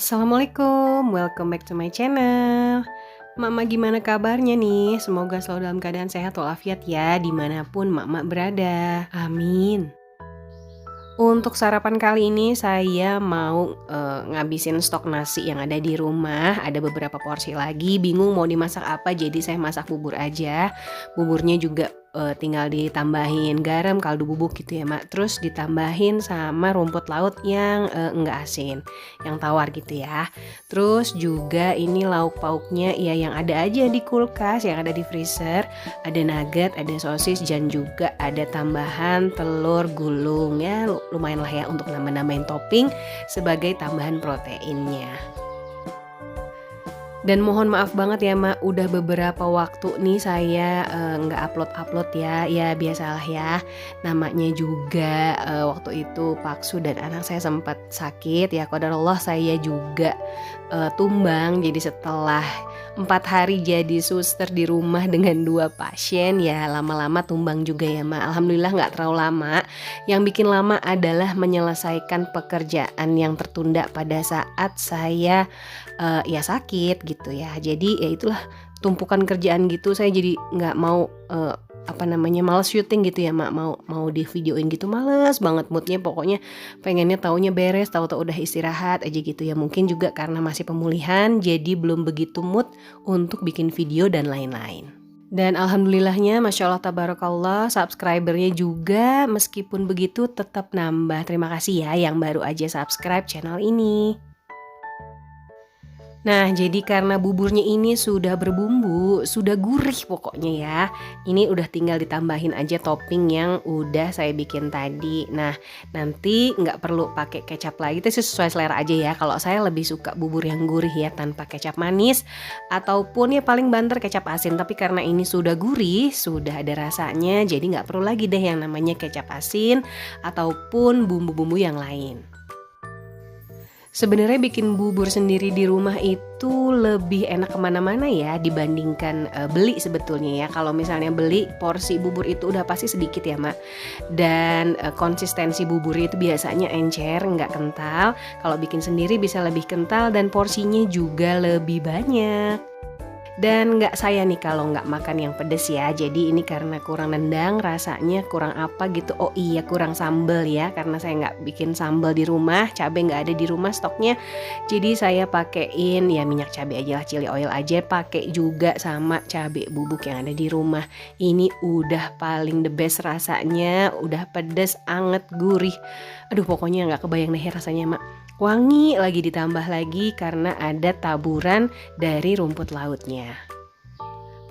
Assalamualaikum, welcome back to my channel. Mama gimana kabarnya nih? Semoga selalu dalam keadaan sehat walafiat ya, dimanapun mama berada. Amin. Untuk sarapan kali ini saya mau ngabisin stok nasi yang ada di rumah. Ada beberapa porsi lagi, bingung mau dimasak apa, jadi saya masak bubur aja. Buburnya juga tinggal ditambahin garam, kaldu bubuk gitu ya mak. Terus ditambahin sama rumput laut yang enggak asin, yang tawar gitu ya. Terus juga ini lauk pauknya ya yang ada aja di kulkas, yang ada di freezer. Ada nugget, ada sosis, dan juga ada tambahan telur gulung ya, lumayan lah ya untuk nambah-nambahin topping sebagai tambahan proteinnya. Dan mohon maaf banget ya mak, udah beberapa waktu nih saya nggak upload ya, ya biasalah ya. Namanya juga waktu itu Paksu dan anak saya sempat sakit ya, qadarullah saya juga tumbang. Jadi setelah 4 hari jadi suster di rumah dengan 2 pasien ya lama-lama tumbang juga ya mak. Alhamdulillah nggak terlalu lama. Yang bikin lama adalah menyelesaikan pekerjaan yang tertunda pada saat saya ya sakit gitu ya. Jadi ya itulah tumpukan kerjaan gitu, saya jadi nggak mau males syuting gitu ya mak, mau di videoin gitu males banget moodnya, pokoknya pengennya taunya beres, tahu-tahu udah istirahat aja gitu ya. Mungkin juga karena masih pemulihan jadi belum begitu mood untuk bikin video dan lain-lain. Dan alhamdulillahnya Masya Allah tabarakallah, subscribernya juga meskipun begitu tetap nambah. Terima kasih ya yang baru aja subscribe channel ini. Nah, jadi karena buburnya ini sudah berbumbu, sudah gurih pokoknya ya. Ini udah tinggal ditambahin aja topping yang udah saya bikin tadi. Nah, nanti nggak perlu pakai kecap lagi, itu sesuai selera aja ya. Kalau saya lebih suka bubur yang gurih ya, tanpa kecap manis. Ataupun ya paling banter kecap asin. Tapi karena ini sudah gurih, sudah ada rasanya, jadi nggak perlu lagi deh yang namanya kecap asin ataupun bumbu-bumbu yang lain. Sebenarnya bikin bubur sendiri di rumah itu lebih enak kemana-mana ya dibandingkan beli sebetulnya ya. Kalau misalnya beli porsi bubur itu udah pasti sedikit ya mak. Dan konsistensi bubur itu biasanya encer, nggak kental. Kalau bikin sendiri bisa lebih kental dan porsinya juga lebih banyak. Dan nggak saya nih kalau nggak makan yang pedes ya. Jadi ini karena kurang nendang, rasanya kurang apa gitu. Oh iya, kurang sambal ya, karena saya nggak bikin sambal di rumah, cabai nggak ada di rumah stoknya. Jadi saya pakein ya minyak cabai aja lah, chili oil aja, pakai juga sama cabai bubuk yang ada di rumah. Ini udah paling the best rasanya, udah pedes, anget, gurih. Aduh pokoknya nggak kebayang deh rasanya mak. Wangi lagi, ditambah lagi karena ada taburan dari rumput lautnya.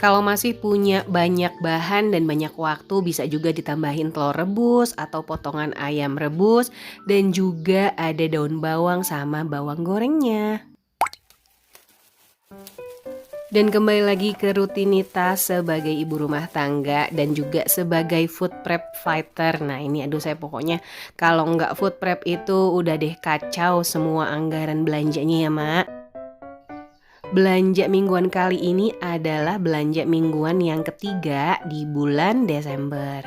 Kalau masih punya banyak bahan dan banyak waktu, bisa juga ditambahin telur rebus atau potongan ayam rebus, dan juga ada daun bawang sama bawang gorengnya. Dan kembali lagi ke rutinitas sebagai ibu rumah tangga dan juga sebagai food prep fighter. Nah ini aduh saya pokoknya kalau nggak food prep itu udah deh kacau semua anggaran belanjanya ya mak. Belanja mingguan kali ini adalah belanja mingguan yang ketiga di bulan Desember.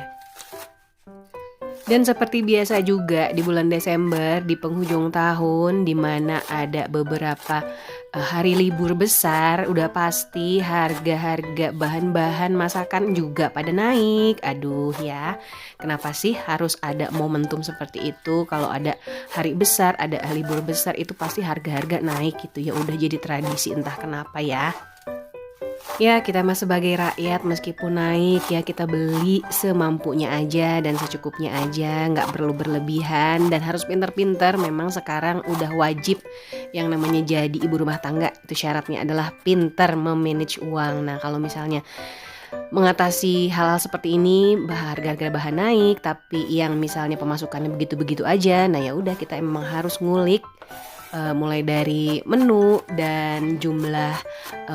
Dan seperti biasa juga di bulan Desember di penghujung tahun, di mana ada beberapa hari libur besar, udah pasti harga-harga bahan-bahan masakan juga pada naik. Aduh ya, kenapa sih harus ada momentum seperti itu? Kalau ada hari besar, ada libur besar, itu pasti harga-harga naik gitu ya. Udah jadi tradisi entah kenapa ya. Ya kita mah sebagai rakyat meskipun naik ya kita beli semampunya aja dan secukupnya aja, nggak perlu berlebihan dan harus pinter-pinter. Memang sekarang udah wajib yang namanya jadi ibu rumah tangga, itu syaratnya adalah pinter memanage uang. Nah kalau misalnya mengatasi hal-hal seperti ini, harga-harga bahan naik tapi yang misalnya pemasukannya begitu-begitu aja, nah ya udah kita emang harus ngulik. Mulai dari menu dan jumlah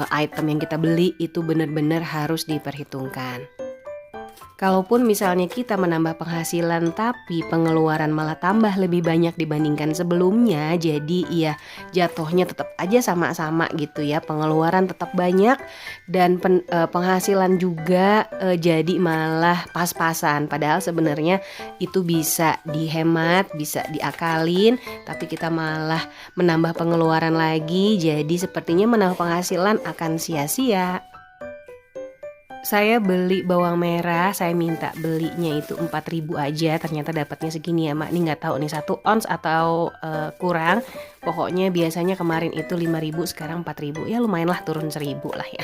item yang kita beli itu benar-benar harus diperhitungkan. Kalaupun misalnya kita menambah penghasilan tapi pengeluaran malah tambah lebih banyak dibandingkan sebelumnya, jadi ya jatuhnya tetap aja sama-sama gitu ya. Pengeluaran tetap banyak dan penghasilan juga jadi malah pas-pasan. Padahal sebenarnya itu bisa dihemat, bisa diakalin, tapi kita malah menambah pengeluaran lagi. Jadi sepertinya menambah penghasilan akan sia-sia. Saya beli bawang merah, saya minta belinya itu 4.000 aja, ternyata dapatnya segini ya Mak. Ini nggak tahu nih 1 ons atau kurang. Pokoknya biasanya kemarin itu 5.000, sekarang 4.000. Ya lumayan lah, turun 1.000 lah ya.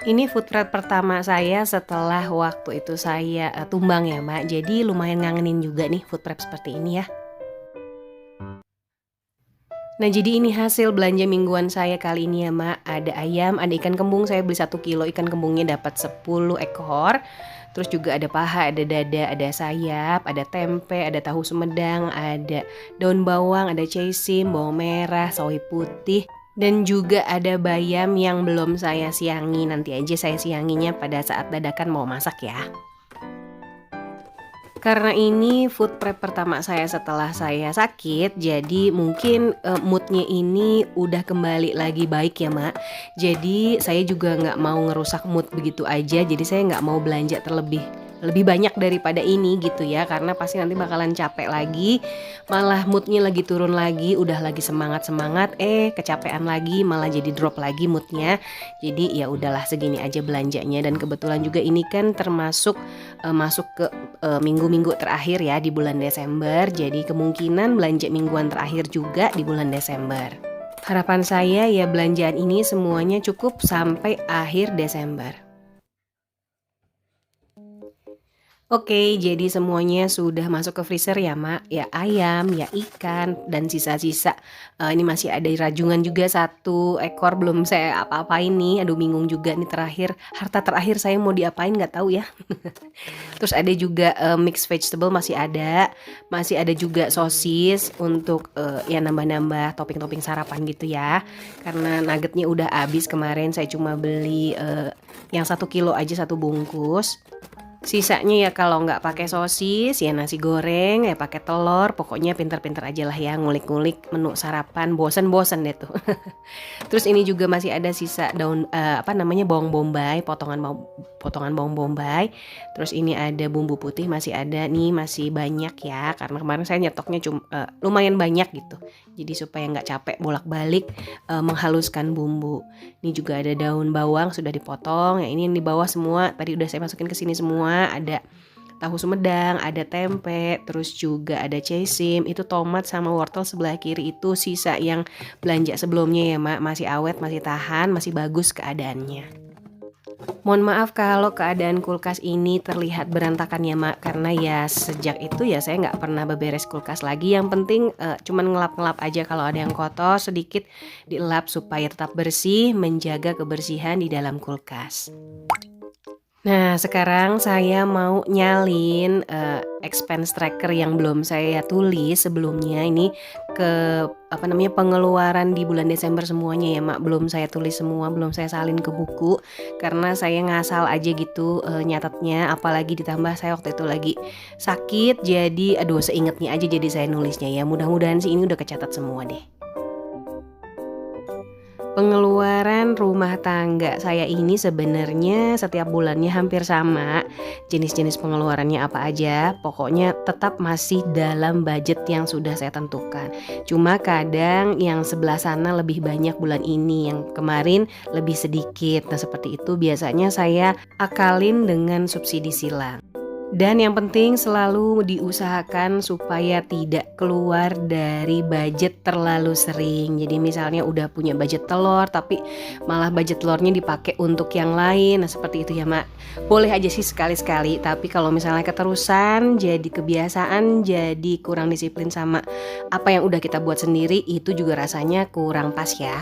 Ini food prep pertama saya setelah waktu itu saya tumbang ya Mak. Jadi lumayan ngangenin juga nih food prep seperti ini ya. Nah jadi ini hasil belanja mingguan saya kali ini ya Mak. Ada ayam, ada ikan kembung, saya beli 1 kilo ikan kembungnya dapat 10 ekor. Terus juga ada paha, ada dada, ada sayap, ada tempe, ada tahu sumedang, ada daun bawang, ada caisim, bawang merah, sawi putih. Dan juga ada bayam yang belum saya siangi, nanti aja saya sianginya pada saat dadakan mau masak ya. Karena ini food prep pertama saya setelah saya sakit, jadi mungkin moodnya ini udah kembali lagi baik ya Mak. Jadi saya juga nggak mau ngerusak mood begitu aja, jadi saya nggak mau belanja lebih banyak daripada ini gitu ya, karena pasti nanti bakalan capek lagi, malah moodnya lagi turun lagi, udah lagi semangat kecapean lagi, malah jadi drop lagi moodnya. Jadi ya udahlah segini aja belanjanya, dan kebetulan juga ini kan termasuk masuk ke minggu-minggu terakhir ya di bulan Desember, jadi kemungkinan belanja mingguan terakhir juga di bulan Desember. Harapan saya ya belanjaan ini semuanya cukup sampai akhir Desember. Oke, jadi semuanya sudah masuk ke freezer ya Mak. Ya ayam, ya ikan, dan sisa-sisa. Ini masih ada rajungan juga 1 ekor belum saya apa-apain nih. Aduh bingung juga nih terakhir. Harta terakhir saya mau diapain nggak tahu ya. Terus ada juga mixed vegetable masih ada. Masih ada juga sosis untuk ya nambah-nambah topping-topping sarapan gitu ya. Karena nuggetnya udah habis kemarin, saya cuma beli yang 1 kilo aja 1 bungkus. Sisanya ya kalau nggak pakai sosis ya nasi goreng ya pakai telur, pokoknya pinter-pinter aja lah ya ngulik-ngulik menu sarapan, bosen deh tuh. Terus ini juga masih ada sisa daun bawang bombay, potongan bawang bombay. Terus ini ada bumbu putih masih ada nih, masih banyak ya karena kemarin saya nyetoknya lumayan banyak gitu. Jadi supaya nggak capek bolak-balik menghaluskan bumbu. Ini juga ada daun bawang sudah dipotong. Ya ini yang di bawah semua tadi udah saya masukin ke sini semua. Ada tahu sumedang, ada tempe, terus juga ada caisim, itu tomat sama wortel sebelah kiri itu sisa yang belanja sebelumnya ya Mak, masih awet, masih tahan, masih bagus keadaannya. Mohon maaf kalau keadaan kulkas ini terlihat berantakan ya Mak, karena ya sejak itu ya saya nggak pernah beberes kulkas lagi. Yang penting cuman ngelap-ngelap aja kalau ada yang kotor sedikit dielap supaya tetap bersih, menjaga kebersihan di dalam kulkas. Nah sekarang saya mau nyalin expense tracker yang belum saya tulis sebelumnya ini ke pengeluaran di bulan Desember semuanya ya Mak. Belum saya tulis semua, belum saya salin ke buku karena saya ngasal aja gitu nyatetnya, apalagi ditambah saya waktu itu lagi sakit, jadi aduh seingetnya aja jadi saya nulisnya ya. Mudah-mudahan sih ini udah kecatat semua deh. Pengeluaran rumah tangga saya ini sebenarnya setiap bulannya hampir sama. Jenis-jenis pengeluarannya apa aja, pokoknya tetap masih dalam budget yang sudah saya tentukan. Cuma kadang yang sebelah sana lebih banyak bulan ini, yang kemarin lebih sedikit. Nah seperti itu biasanya saya akalin dengan subsidi silang. Dan yang penting selalu diusahakan supaya tidak keluar dari budget terlalu sering. Jadi misalnya udah punya budget telur tapi malah budget telurnya dipakai untuk yang lain. Nah seperti itu ya Mak. Boleh aja sih sekali-sekali, tapi kalau misalnya keterusan jadi kebiasaan, jadi kurang disiplin sama apa yang udah kita buat sendiri, itu juga rasanya kurang pas ya.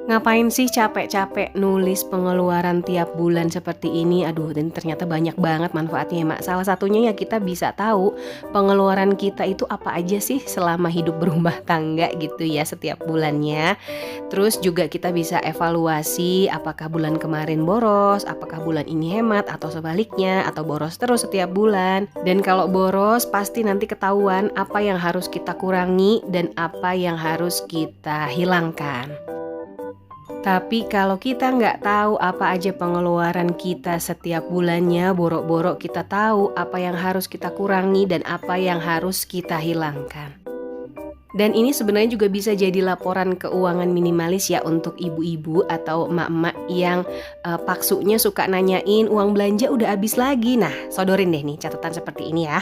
Ngapain sih capek-capek nulis pengeluaran tiap bulan seperti ini? Aduh, dan ternyata banyak banget manfaatnya ya, Mak. Salah satunya ya kita bisa tahu pengeluaran kita itu apa aja sih selama hidup berumah tangga gitu ya setiap bulannya. Terus juga kita bisa evaluasi apakah bulan kemarin boros, apakah bulan ini hemat atau sebaliknya atau boros terus setiap bulan. Dan kalau boros pasti nanti ketahuan apa yang harus kita kurangi dan apa yang harus kita hilangkan. Tapi kalau kita nggak tahu apa aja pengeluaran kita setiap bulannya, borok-borok kita tahu apa yang harus kita kurangi dan apa yang harus kita hilangkan. Dan ini sebenarnya juga bisa jadi laporan keuangan minimalis ya untuk ibu-ibu atau emak-emak yang paksunya suka nanyain uang belanja udah habis lagi. Nah, sodorin deh nih catatan seperti ini ya.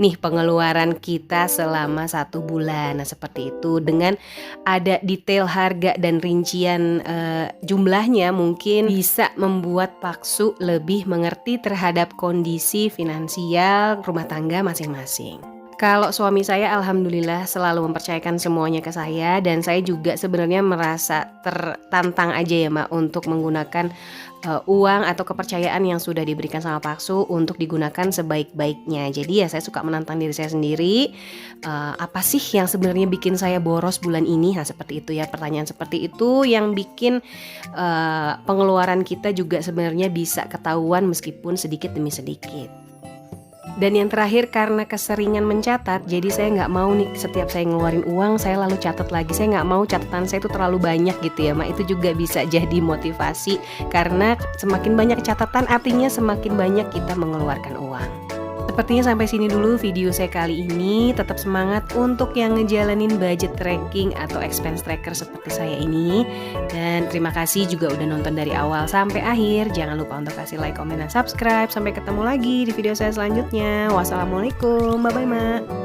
Nih pengeluaran kita selama 1 bulan. Nah seperti itu dengan ada detail harga dan rincian jumlahnya mungkin bisa membuat paksu lebih mengerti terhadap kondisi finansial rumah tangga masing-masing. Kalau suami saya alhamdulillah selalu mempercayakan semuanya ke saya dan saya juga sebenarnya merasa tertantang aja ya Mak untuk menggunakan uang atau kepercayaan yang sudah diberikan sama Paksu untuk digunakan sebaik-baiknya. Jadi ya saya suka menantang diri saya sendiri, apa sih yang sebenarnya bikin saya boros bulan ini? Nah seperti itu ya, pertanyaan seperti itu yang bikin pengeluaran kita juga sebenarnya bisa ketahuan meskipun sedikit demi sedikit. Dan yang terakhir karena keseringan mencatat, jadi saya nggak mau nih setiap saya ngeluarin uang saya lalu catat lagi. Saya nggak mau catatan saya itu terlalu banyak gitu ya Mak. Itu juga bisa jadi motivasi karena semakin banyak catatan artinya semakin banyak kita mengeluarkan uang. Sepertinya sampai sini dulu video saya kali ini. Tetap semangat untuk yang ngejalanin budget tracking atau expense tracker seperti saya ini. Dan terima kasih juga udah nonton dari awal sampai akhir. Jangan lupa untuk kasih like, komen, dan subscribe. Sampai ketemu lagi di video saya selanjutnya. Wassalamualaikum, bye-bye Mak.